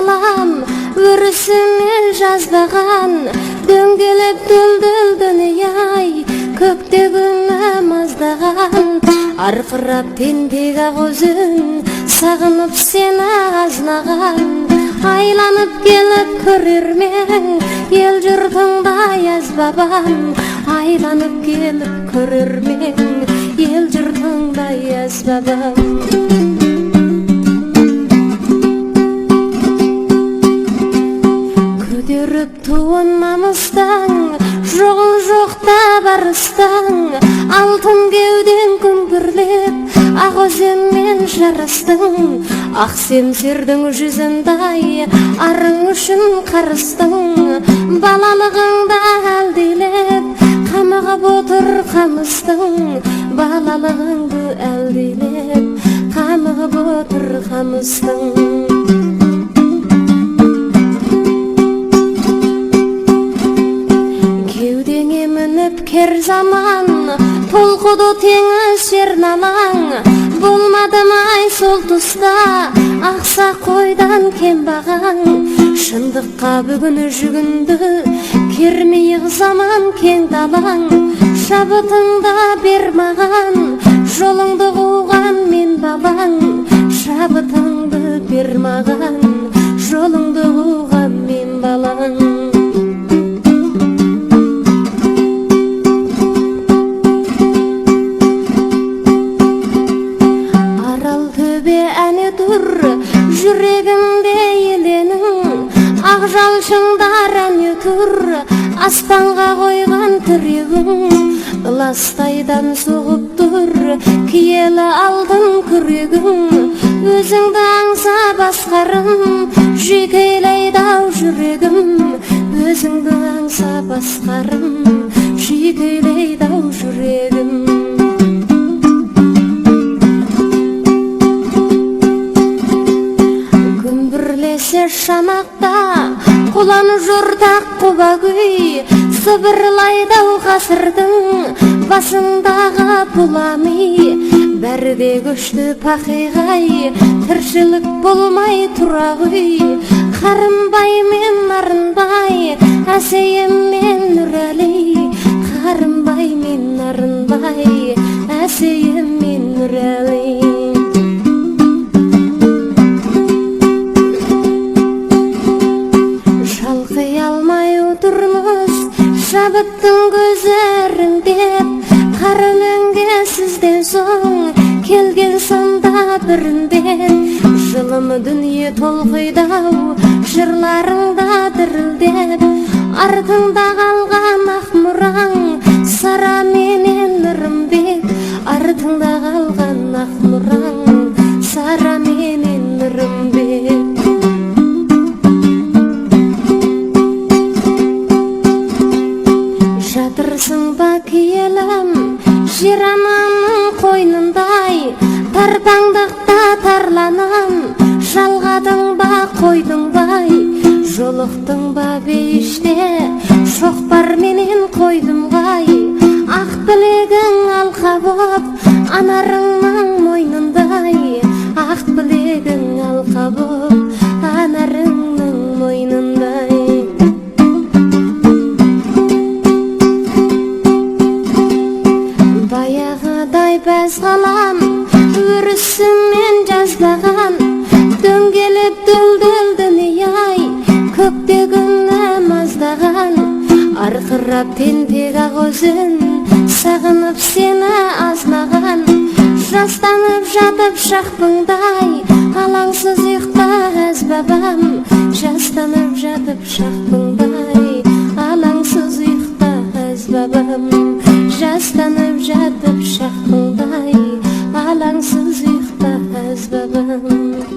балам өрісімен жазбаған дөңгелеп дүлдүл дүние-ай көкте күні маздаған арқырап тентек ақөзін сағынып сені азнаған айланып келіп көрермен ел жұртыңда яз бабам айланып келіп көрермен ел жұртыңда яз бабам көтеріп туын намыстан жоғын жоқта барыстан алтын кеуден күңгірлеп ақ өзенмен жарыстың ақ семсердің жүзіндай арың үшін қарыстың балалығыңда әлдилеп қамығып отыр қамыстың балалығыңды әлдилеп қамығып отыр қамыстың кеудеңе мініп кер заман толқыды теңіз жерналаң болмады май сол тұста ақса қойдан кембағаң шындыққа бүгін жүгінді кермейік заман кең далаң шабытыңда бер маған жолыңды қуған мен балаң шабытыңды бер маған жолыңды қуған мен балаң жүрегімде еленің ақ жалшыңдар әне тұр аспанға қойған тірегің ыластайдан соғып тұр киелі алтын күрегің өзіңді аңса басқарым жүйкелейді-ау жүрегім өзіңді аңса басқарым жүйкелейді-ау жүрегім шанақта құлан жұртақ құба көй сыбырлайды-ау ғасырдың басындағы бұлами бәрде көшті пақиғай тіршілік болмай тұра ғой қарынбай мен нарынбай әсейім мен нұрәли қарынбай мен нарынбай әсейім мен нұрәли шабыттың көзіріңдеп қарылыңге сізден соң келген сонда біріндеп жылымы дүние толқиды-ау жырларыңда дірілдеп артыңда қалған ақ мұраң сара менен нұрымбек артыңда қалған ақ мұраң сара менен нұрымбек жатырсың ба киелім жер ананың қойнындай тарпаңдықта тарланам жалғадың ба қойдың бай жолықтың ба бейіште шоқпар менен қойдым ғай ақ білегің алқа боп анарыңның мойнындай ақ білегің алқа боп анарыңның мойнындай баяғыдай бәз қалам өрісімен жазбаған дөңгелеп дүлдүл дүние-ай көкте күні маздаған арқырап тентек ақөзін сағынып сені азнаған жастанып жатып шақпыңдай алаңсыз ұйықта әз бабам жастанып жатып шақпыңдай алаңсыз ұйықта әз бабам жастанып жатып шақпыңдай алаңсыз ұйықта әз бабам